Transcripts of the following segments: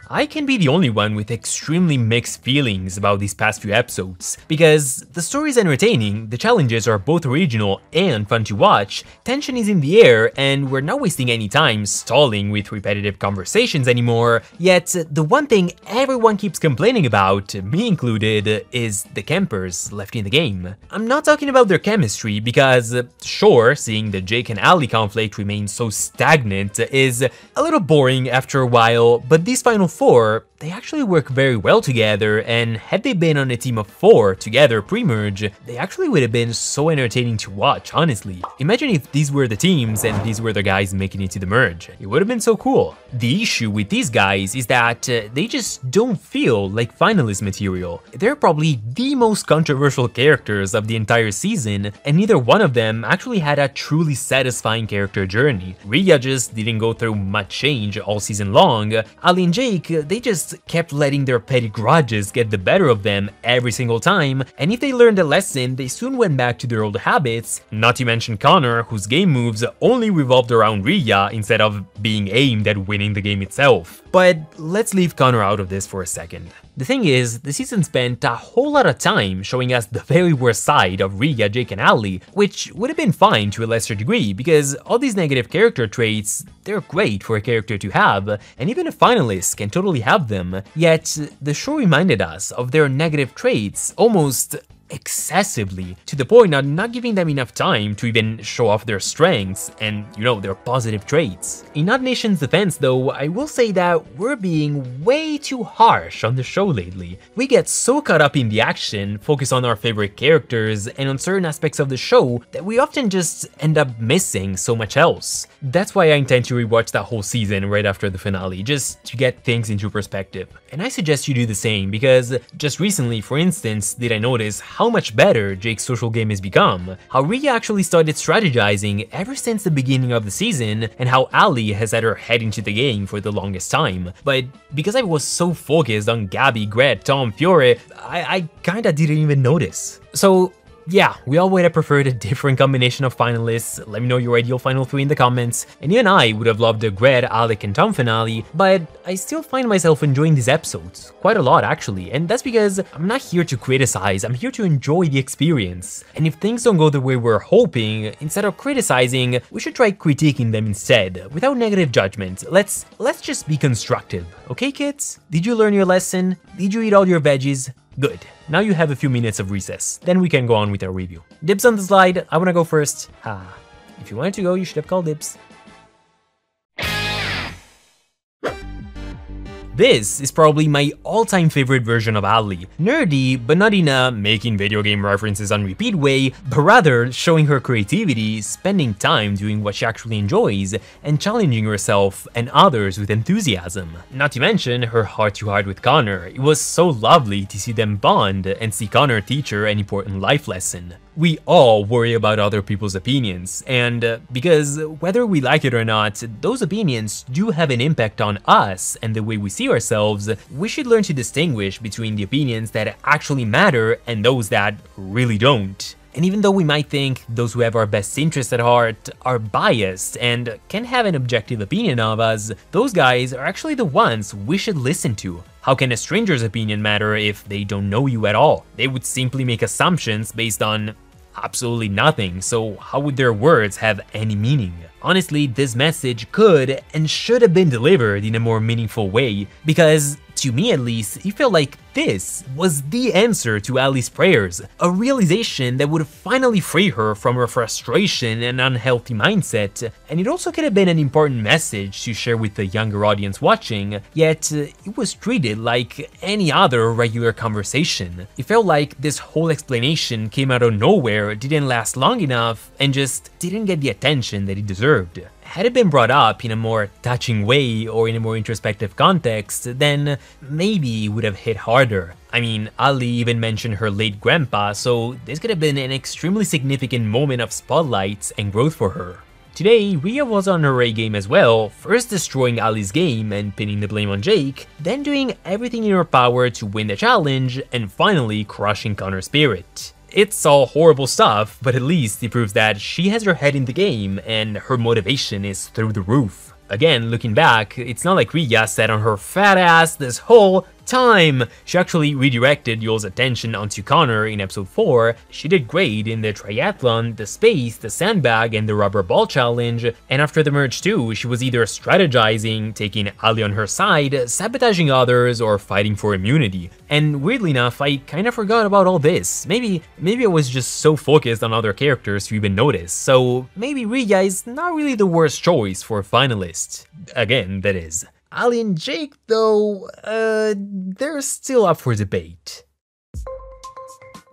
I can be the only one with extremely mixed feelings about these past few episodes, because the story is entertaining, the challenges are both original and fun to watch, tension is in the air, and we're not wasting any time stalling with repetitive conversations anymore, yet the one thing everyone keeps complaining about, me included, is the campers left in the game. I'm not talking about their chemistry, because sure, seeing the Jake and Allie conflict remain so stagnant is a little boring after a while, but these final four, they actually work very well together, and had they been on a team of 4 together pre-merge, they actually would have been so entertaining to watch, honestly. Imagine if these were the teams and these were the guys making it to the merge. It would have been so cool. The issue with these guys is that they just don't feel like finalist material. They're probably the most controversial characters of the entire season, and neither one of them actually had a truly satisfying character journey. Rhea just didn't go through much change all season long. Ali and Jake, they just kept letting their petty grudges get the better of them every single time, and if they learned a lesson, they soon went back to their old habits, not to mention Connor, whose game moves only revolved around Rhea instead of being aimed at winning the game itself. But let's leave Connor out of this for a second. The thing is, the season spent a whole lot of time showing us the very worst side of Rhea, Jake, and Ali, which would have been fine to a lesser degree, because all these negative character traits, they're great for a character to have, and even a finalist can totally have them, yet the show reminded us of their negative traits almost excessively, to the point of not giving them enough time to even show off their strengths and, you know, their positive traits. In Odd Nation's defense though, I will say that we're being way too harsh on the show lately. We get so caught up in the action, focus on our favorite characters, and on certain aspects of the show that we often just end up missing so much else. That's why I intend to rewatch that whole season right after the finale, just to get things into perspective. And I suggest you do the same, because just recently, for instance, did I notice how much better Jake's social game has become, how Rhea actually started strategizing ever since the beginning of the season, and how Ali has had her head into the game for the longest time. But because I was so focused on Gabby, Gret, Tom, Fiore, I kinda didn't even notice. So yeah, we all would have preferred a different combination of finalists. Let me know your ideal final 3 in the comments, and even I would have loved the Gret, Alec, and Tom finale, but I still find myself enjoying these episodes, quite a lot actually, and that's because I'm not here to criticize, I'm here to enjoy the experience. And if things don't go the way we're hoping, instead of criticizing, we should try critiquing them instead, without negative judgment. Let's just be constructive, okay kids? Did you learn your lesson? Did you eat all your veggies? Good. Now you have a few minutes of recess, then we can go on with our review. Dibs on the slide, I wanna go first. If you wanted to go, you should have called dibs. This is probably my all-time favorite version of Ali. Nerdy, but not in a making video game references on repeat way, but rather showing her creativity, spending time doing what she actually enjoys, and challenging herself and others with enthusiasm. Not to mention her heart-to-heart with Connor. It was so lovely to see them bond and see Connor teach her an important life lesson. We all worry about other people's opinions, and because whether we like it or not, those opinions do have an impact on us and the way we see ourselves, we should learn to distinguish between the opinions that actually matter and those that really don't. And even though we might think those who have our best interests at heart are biased and can have an objective opinion of us, those guys are actually the ones we should listen to. How can a stranger's opinion matter if they don't know you at all? They would simply make assumptions based on absolutely nothing, so how would their words have any meaning? Honestly, this message could and should have been delivered in a more meaningful way, because to me at least, it felt like this was the answer to Ali's prayers, a realization that would finally free her from her frustration and unhealthy mindset, and it also could have been an important message to share with the younger audience watching, yet it was treated like any other regular conversation. It felt like this whole explanation came out of nowhere, didn't last long enough, and just didn't get the attention that it deserved. Had it been brought up in a more touching way or in a more introspective context, then maybe it would have hit harder. I mean, Ali even mentioned her late grandpa, so this could have been an extremely significant moment of spotlight and growth for her. Today, Rhea was on her A game as well, first destroying Ali's game and pinning the blame on Jake, then doing everything in her power to win the challenge, and finally crushing Connor's spirit. It's all horrible stuff, but at least it proves that she has her head in the game and her motivation is through the roof. Again, looking back, it's not like Rhea sat on her fat ass this whole time. She actually redirected Yule's attention onto Connor in episode 4. She did great in the triathlon, the space, the sandbag, and the rubber ball challenge, and after the merge too, she was either strategizing, taking Ali on her side, sabotaging others, or fighting for immunity. And weirdly enough, I kinda forgot about all this. Maybe I was just so focused on other characters to even notice, so maybe Rhea is not really the worst choice for finalists. Again, that is. Ali and Jake, though, they're still up for debate.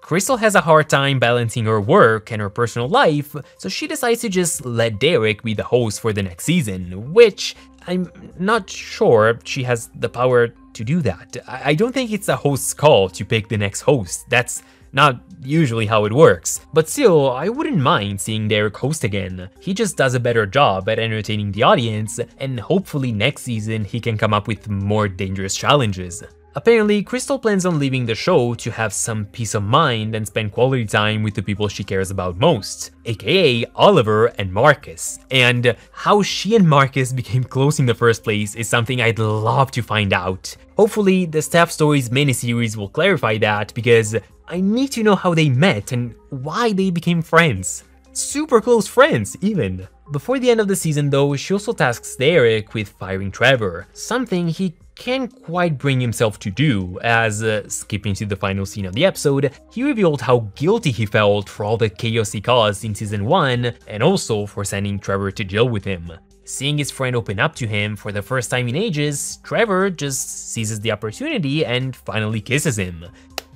Crystal has a hard time balancing her work and her personal life, so she decides to just let Derek be the host for the next season, which I'm not sure she has the power to do that. I don't think it's the host's call to pick the next host. That's not usually how it works, but still, I wouldn't mind seeing Derek host again. He just does a better job at entertaining the audience, and hopefully next season he can come up with more dangerous challenges. Apparently, Crystal plans on leaving the show to have some peace of mind and spend quality time with the people she cares about most, aka Oliver and Marcus. And how she and Marcus became close in the first place is something I'd love to find out. Hopefully, the Staff Stories miniseries will clarify that, because I need to know how they met and why they became friends. Super close friends, even. Before the end of the season though, she also tasks Derek with firing Trevor, something he can't quite bring himself to do, as, skipping to the final scene of the episode, he revealed how guilty he felt for all the chaos he caused in season 1, and also for sending Trevor to jail with him. Seeing his friend open up to him for the first time in ages, Trevor just seizes the opportunity and finally kisses him.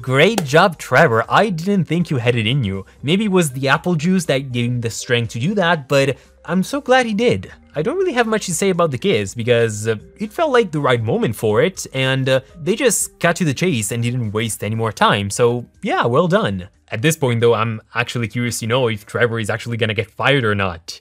Great job, Trevor. I didn't think you had it in you. Maybe it was the apple juice that gave him the strength to do that, but I'm so glad he did. I don't really have much to say about the kiss because it felt like the right moment for it, and they just cut to the chase and didn't waste any more time, so yeah, well done. At this point though, I'm actually curious to know if Trevor is actually gonna get fired or not.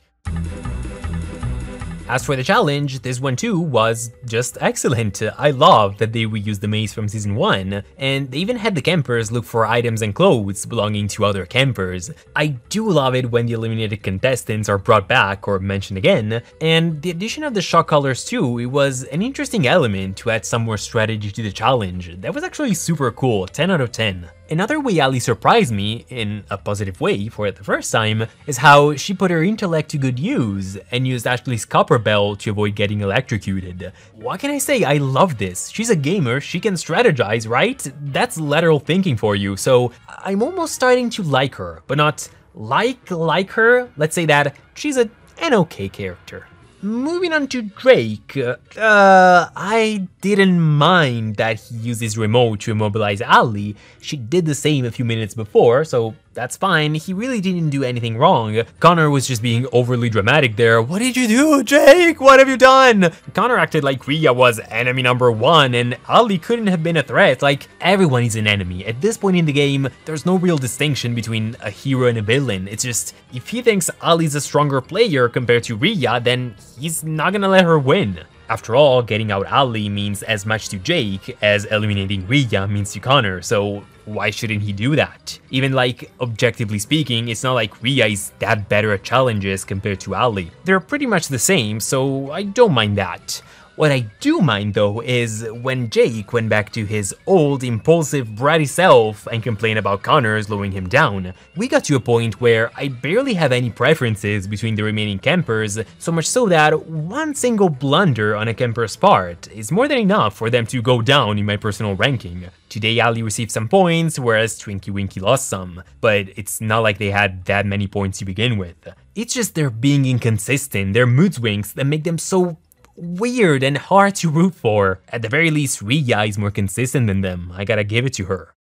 As for the challenge, this one too was just excellent. I love that they reused the maze from season 1, and they even had the campers look for items and clothes belonging to other campers. I do love it when the eliminated contestants are brought back or mentioned again, and the addition of the shock colors too, it was an interesting element to add some more strategy to the challenge. That was actually super cool, 10 out of 10. Another way Ali surprised me, in a positive way for the first time, is how she put her intellect to good use and used Ashley's copper bell to avoid getting electrocuted. What can I say? I love this. She's a gamer, she can strategize, right? That's lateral thinking for you, so I'm almost starting to like her, but not like her. Let's say that she's an okay character. Moving on to Drake, I didn't mind that he used his remote to immobilize Ali. She did the same a few minutes before, so that's fine. He really didn't do anything wrong. Connor was just being overly dramatic there. What did you do, Jake? What have you done? Connor acted like Rhea was enemy number 1 and Ali couldn't have been a threat. Like, everyone is an enemy. At this point in the game, there's no real distinction between a hero and a villain. It's just, if he thinks Ali's a stronger player compared to Rhea, then he's not gonna let her win. After all, getting out Ali means as much to Jake as eliminating Rhea means to Connor, so why shouldn't he do that? Even like, objectively speaking, it's not like Rhea is that better at challenges compared to Ali. They're pretty much the same, so I don't mind that. What I do mind though is when Jake went back to his old, impulsive, bratty self and complained about Connor slowing him down. We got to a point where I barely have any preferences between the remaining campers, so much so that one single blunder on a camper's part is more than enough for them to go down in my personal ranking. Today Ali received some points, whereas Twinkie Winkie lost some, but it's not like they had that many points to begin with. It's just they're being inconsistent, their mood swings that make them so weird and hard to root for. At the very least, Rhea is more consistent than them, I gotta give it to her.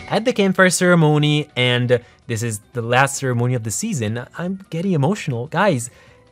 At the campfire ceremony, and this is the last ceremony of the season, I'm getting emotional. Guys,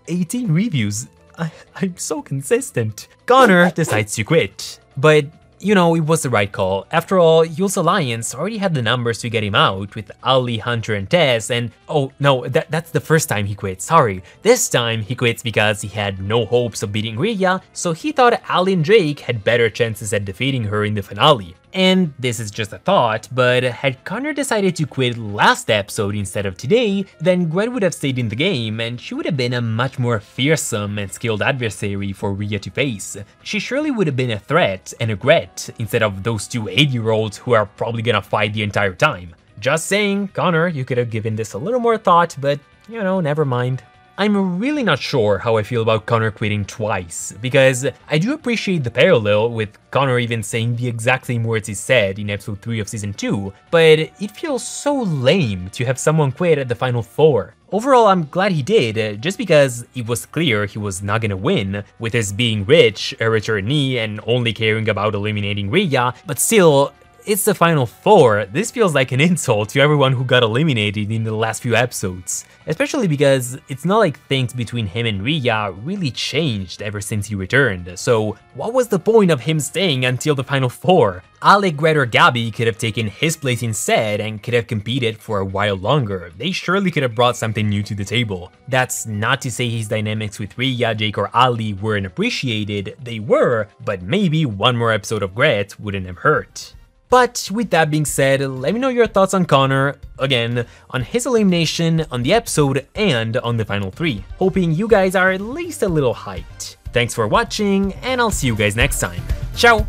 18 reviews, I'm so consistent. Connor decides to quit, but you know, it was the right call. After all, Yule's Alliance already had the numbers to get him out with Ali, Hunter, and Tess, and oh no, that's the first time he quit, sorry. This time he quits because he had no hopes of beating Rhea, so he thought Ali and Jake had better chances at defeating her in the finale. And this is just a thought, but had Connor decided to quit last episode instead of today, then Gret would have stayed in the game and she would have been a much more fearsome and skilled adversary for Rhea to face. She surely would have been a threat and a Gret instead of those two 8-year-olds who are probably gonna fight the entire time. Just saying, Connor, you could have given this a little more thought, but you know, never mind. I'm really not sure how I feel about Connor quitting twice, because I do appreciate the parallel with Connor even saying the exact same words he said in episode 3 of season 2, but it feels so lame to have someone quit at the final 4. Overall, I'm glad he did, just because it was clear he was not gonna win, with his being rich, a returnee, and only caring about eliminating Rhea, but still, it's the final 4. This feels like an insult to everyone who got eliminated in the last few episodes. Especially because it's not like things between him and Rhea really changed ever since he returned, so what was the point of him staying until the final 4? Alec, Gret, or Gabby could have taken his place instead and could have competed for a while longer. They surely could have brought something new to the table. That's not to say his dynamics with Rhea, Jake, or Ali weren't appreciated, they were, but maybe one more episode of Gret wouldn't have hurt. But with that being said, let me know your thoughts on Connor, again, on his elimination, on the episode, and on the final 3. Hoping you guys are at least a little hyped. Thanks for watching, and I'll see you guys next time. Ciao!